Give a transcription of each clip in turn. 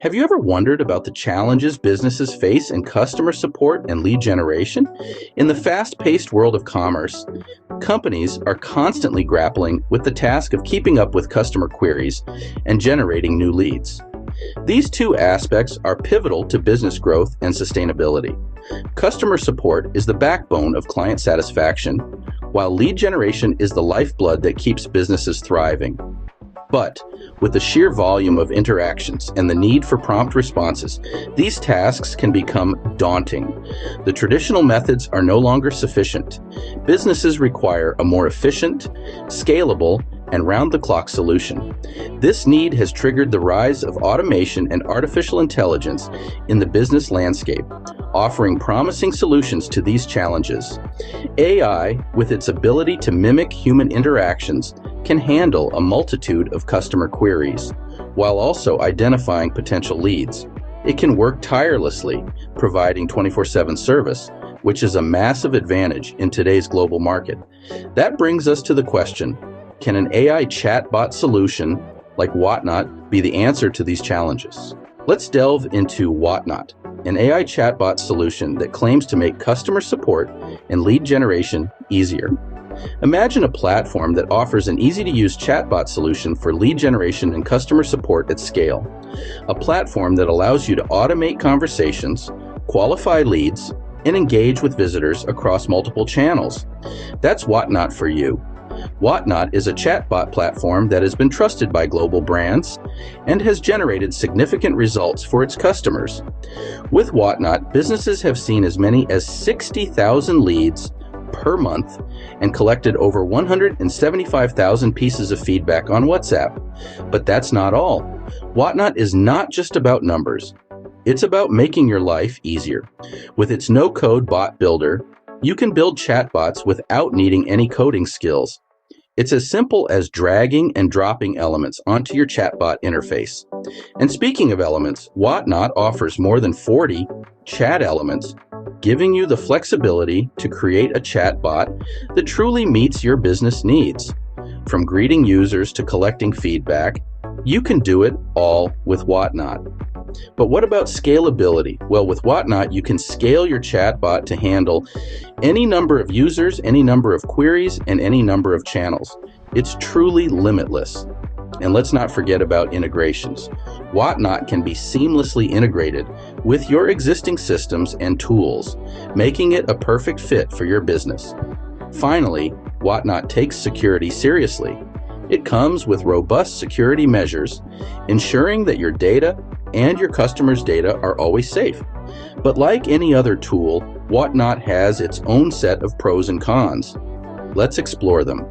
Have you ever wondered about the challenges businesses face in customer support and lead generation? In the fast-paced world of commerce, companies are constantly grappling with the task of keeping up with customer queries and generating new leads. These two aspects are pivotal to business growth and sustainability. Customer support is the backbone of client satisfaction, while lead generation is the lifeblood that keeps businesses thriving. But with the sheer volume of interactions and the need for prompt responses, these tasks can become daunting. The traditional methods are no longer sufficient. Businesses require a more efficient, scalable, and round-the-clock solution. This need has triggered the rise of automation and artificial intelligence in the business landscape, offering promising solutions to these challenges. AI, with its ability to mimic human interactions, can handle a multitude of customer queries, while also identifying potential leads. It can work tirelessly, providing 24/7 service, which is a massive advantage in today's global market. That brings us to the question, can an AI chatbot solution like Wotnot be the answer to these challenges? Let's delve into Wotnot, an AI chatbot solution that claims to make customer support and lead generation easier. Imagine a platform that offers an easy-to-use chatbot solution for lead generation and customer support at scale. A platform that allows you to automate conversations, qualify leads, and engage with visitors across multiple channels. That's Wotnot for you. Wotnot is a chatbot platform that has been trusted by global brands and has generated significant results for its customers. With Wotnot, businesses have seen as many as 60,000 leads per month and collected over 175,000 pieces of feedback on WhatsApp. But that's not all. Wotnot is not just about numbers. It's about making your life easier. With its no-code bot builder, you can build chatbots without needing any coding skills. It's as simple as dragging and dropping elements onto your chatbot interface. And speaking of elements, Wotnot offers more than 40 chat elements, giving you the flexibility to create a chatbot that truly meets your business needs. From greeting users to collecting feedback, you can do it all with Wotnot. But what about scalability? Well, with Wotnot, you can scale your chatbot to handle any number of users, any number of queries, and any number of channels. It's truly limitless. And let's not forget about integrations. Wotnot can be seamlessly integrated with your existing systems and tools, making it a perfect fit for your business. Finally, Wotnot takes security seriously. It comes with robust security measures, ensuring that your data and your customers' data are always safe. But like any other tool, Wotnot has its own set of pros and cons. Let's explore them.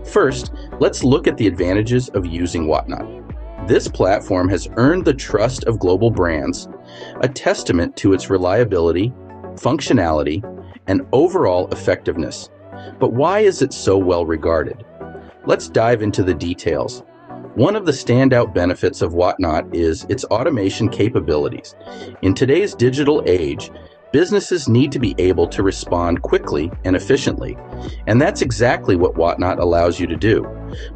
First, let's look at the advantages of using Wotnot. This platform has earned the trust of global brands, a testament to its reliability, functionality, and overall effectiveness. But why is it so well regarded? Let's dive into the details. One of the standout benefits of Wotnot is its automation capabilities. In today's digital age, businesses need to be able to respond quickly and efficiently, and that's exactly what Wotnot allows you to do.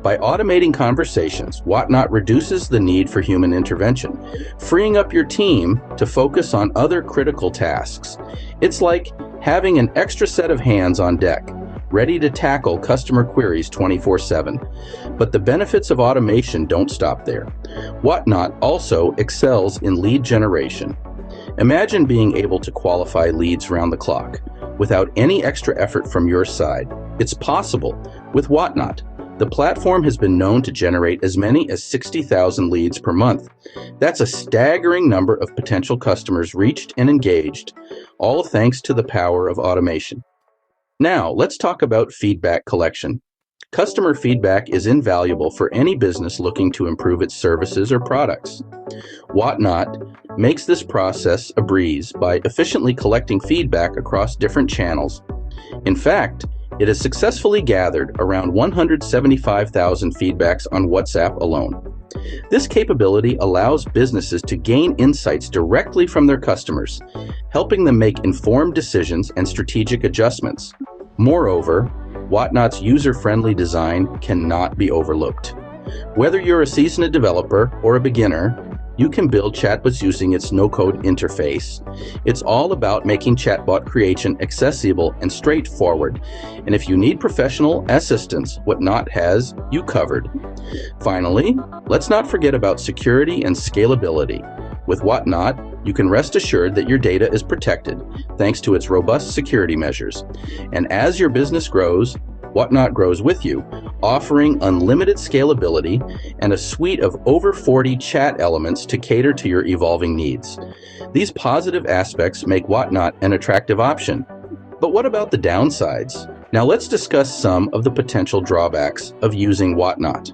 By automating conversations, Wotnot reduces the need for human intervention, freeing up your team to focus on other critical tasks. It's like having an extra set of hands on deck, ready to tackle customer queries 24/7. But the benefits of automation don't stop there. Wotnot also excels in lead generation. Imagine being able to qualify leads round the clock without any extra effort from your side. It's possible with Wotnot. The platform has been known to generate as many as 60,000 leads per month. That's a staggering number of potential customers reached and engaged, all thanks to the power of automation. Now, let's talk about feedback collection. Customer feedback is invaluable for any business looking to improve its services or products. Wotnot makes this process a breeze by efficiently collecting feedback across different channels. In fact, it has successfully gathered around 175,000 feedbacks on WhatsApp alone. This capability allows businesses to gain insights directly from their customers, helping them make informed decisions and strategic adjustments. Moreover, Wotnot's user-friendly design cannot be overlooked. Whether you're a seasoned developer or a beginner, you can build chatbots using its no-code interface. It's all about making chatbot creation accessible and straightforward. And if you need professional assistance, Wotnot has you covered. Finally, let's not forget about security and scalability. With Wotnot, you can rest assured that your data is protected thanks to its robust security measures. And as your business grows, Wotnot grows with you, offering unlimited scalability and a suite of over 40 chat elements to cater to your evolving needs. These positive aspects make Wotnot an attractive option. But what about the downsides? Now let's discuss some of the potential drawbacks of using Wotnot.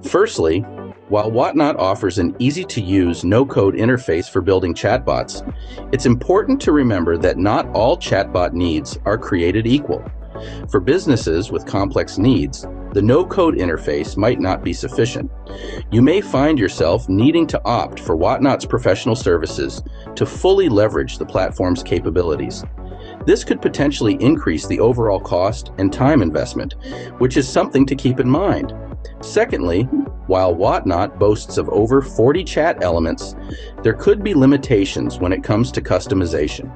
Firstly, while Wotnot offers an easy-to-use, no-code interface for building chatbots, it's important to remember that not all chatbot needs are created equal. For businesses with complex needs, the no-code interface might not be sufficient. You may find yourself needing to opt for Wotnot's professional services to fully leverage the platform's capabilities. This could potentially increase the overall cost and time investment, which is something to keep in mind. Secondly, while Wotnot boasts of over 40 chat elements, there could be limitations when it comes to customization.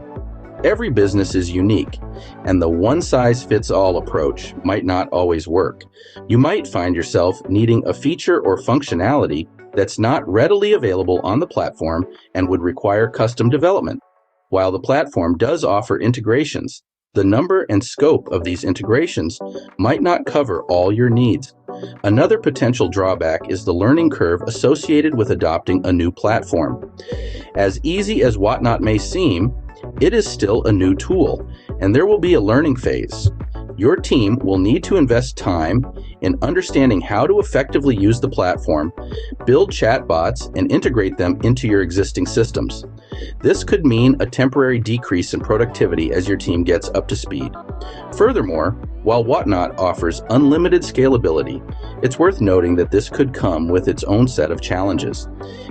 Every business is unique, and the one-size-fits-all approach might not always work. You might find yourself needing a feature or functionality that's not readily available on the platform and would require custom development. While the platform does offer integrations, the number and scope of these integrations might not cover all your needs. Another potential drawback is the learning curve associated with adopting a new platform. As easy as Wotnot may seem, it is still a new tool, and there will be a learning phase. Your team will need to invest time in understanding how to effectively use the platform, build chatbots, and integrate them into your existing systems. This could mean a temporary decrease in productivity as your team gets up to speed. Furthermore, while Wotnot offers unlimited scalability, it's worth noting that this could come with its own set of challenges.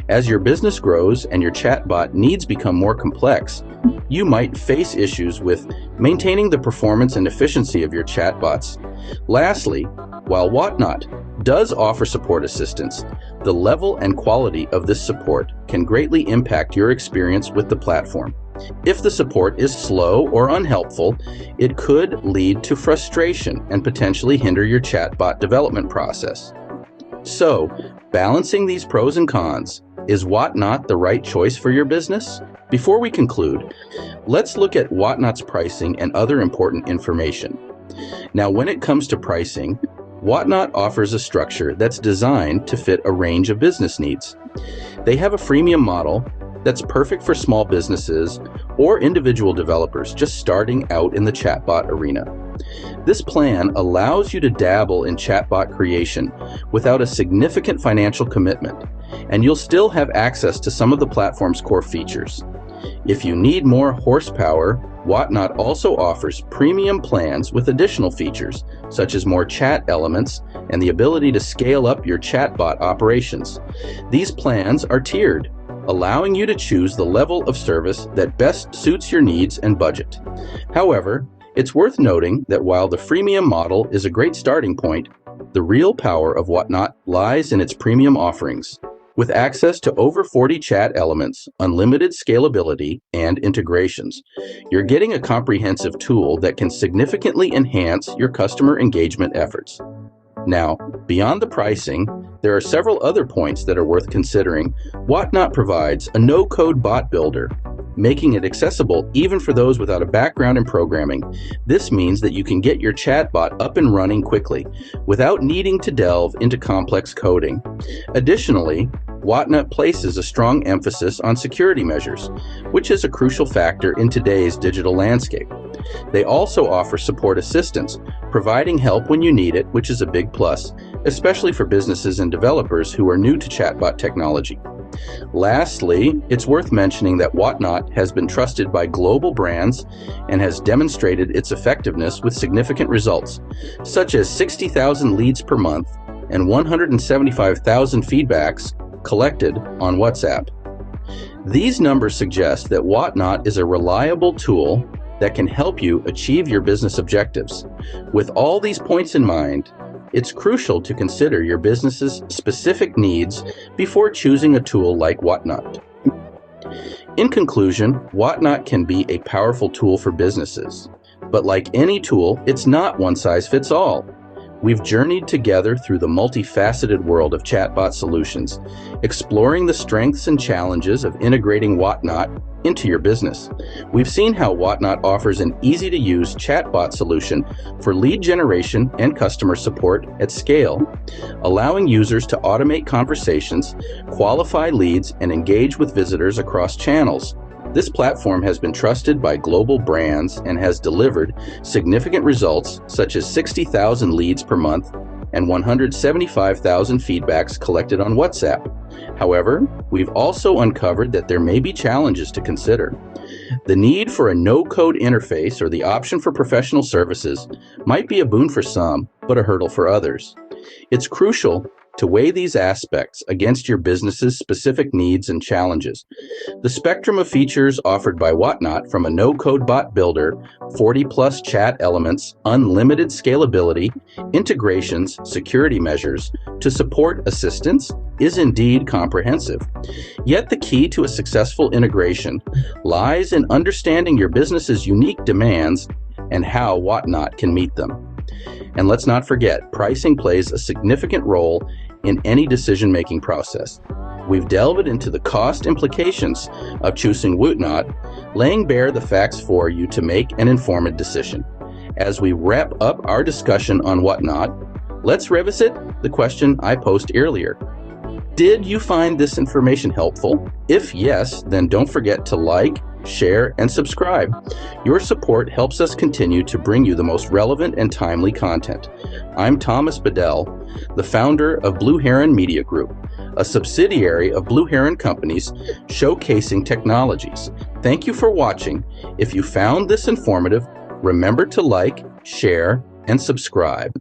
As your business grows and your chatbot needs become more complex, you might face issues with maintaining the performance and efficiency of your chatbots. Lastly, while Wotnot does offer support assistance, the level and quality of this support can greatly impact your experience with the platform. If the support is slow or unhelpful, it could lead to frustration and potentially hinder your chatbot development process. So, balancing these pros and cons, is Wotnot the right choice for your business? Before we conclude, let's look at Wotnot's pricing and other important information. Now, when it comes to pricing, Wotnot offers a structure that's designed to fit a range of business needs. They have a freemium model that's perfect for small businesses or individual developers just starting out in the chatbot arena. This plan allows you to dabble in chatbot creation without a significant financial commitment, and you'll still have access to some of the platform's core features. If you need more horsepower, Wotnot also offers premium plans with additional features, such as more chat elements and the ability to scale up your chatbot operations. These plans are tiered, allowing you to choose the level of service that best suits your needs and budget. However, it's worth noting that while the freemium model is a great starting point, the real power of Wotnot lies in its premium offerings. With access to over 40 chat elements, unlimited scalability, and integrations, you're getting a comprehensive tool that can significantly enhance your customer engagement efforts. Now, beyond the pricing, there are several other points that are worth considering. Wotnot provides a no-code bot builder, making it accessible even for those without a background in programming. This means that you can get your chatbot up and running quickly without needing to delve into complex coding. Additionally, Wotnot places a strong emphasis on security measures, which is a crucial factor in today's digital landscape. They also offer support assistance, providing help when you need it, which is a big plus, especially for businesses and developers who are new to chatbot technology. Lastly, it's worth mentioning that Wotnot has been trusted by global brands and has demonstrated its effectiveness with significant results, such as 60,000 leads per month and 175,000 feedbacks collected on WhatsApp. These numbers suggest that Wotnot is a reliable tool that can help you achieve your business objectives. With all these points in mind, It's crucial to consider your business's specific needs before choosing a tool like Wotnot. In conclusion, Wotnot can be a powerful tool for businesses, but like any tool, it's not one size fits all. We've journeyed together through the multifaceted world of chatbot solutions, exploring the strengths and challenges of integrating Wotnot into your business. We've seen how Wotnot offers an easy-to-use chatbot solution for lead generation and customer support at scale, allowing users to automate conversations, qualify leads, and engage with visitors across channels. This platform has been trusted by global brands and has delivered significant results such as 60,000 leads per month and 175,000 feedbacks collected on WhatsApp. However, we've also uncovered that there may be challenges to consider. The need for a no-code interface or the option for professional services might be a boon for some, but a hurdle for others. It's crucial to weigh these aspects against your business's specific needs and challenges. The spectrum of features offered by Wotnot, from a no-code bot builder, 40-plus chat elements, unlimited scalability, integrations, security measures, to support assistance, is indeed comprehensive. Yet the key to a successful integration lies in understanding your business's unique demands and how Wotnot can meet them. And let's not forget, pricing plays a significant role in any decision-making process. We've delved into the cost implications of choosing Wotnot, laying bare the facts for you to make an informed decision. As we wrap up our discussion on Wotnot, let's revisit the question I posed earlier. Did you find this information helpful? If yes, then don't forget to like, share, and subscribe. Your support helps us continue to bring you the most relevant and timely content. I'm Thomas Bedell, the founder of Blue Heron Media Group, a subsidiary of Blue Heron Companies showcasing technologies. Thank you for watching. If you found this informative, remember to like, share, and subscribe.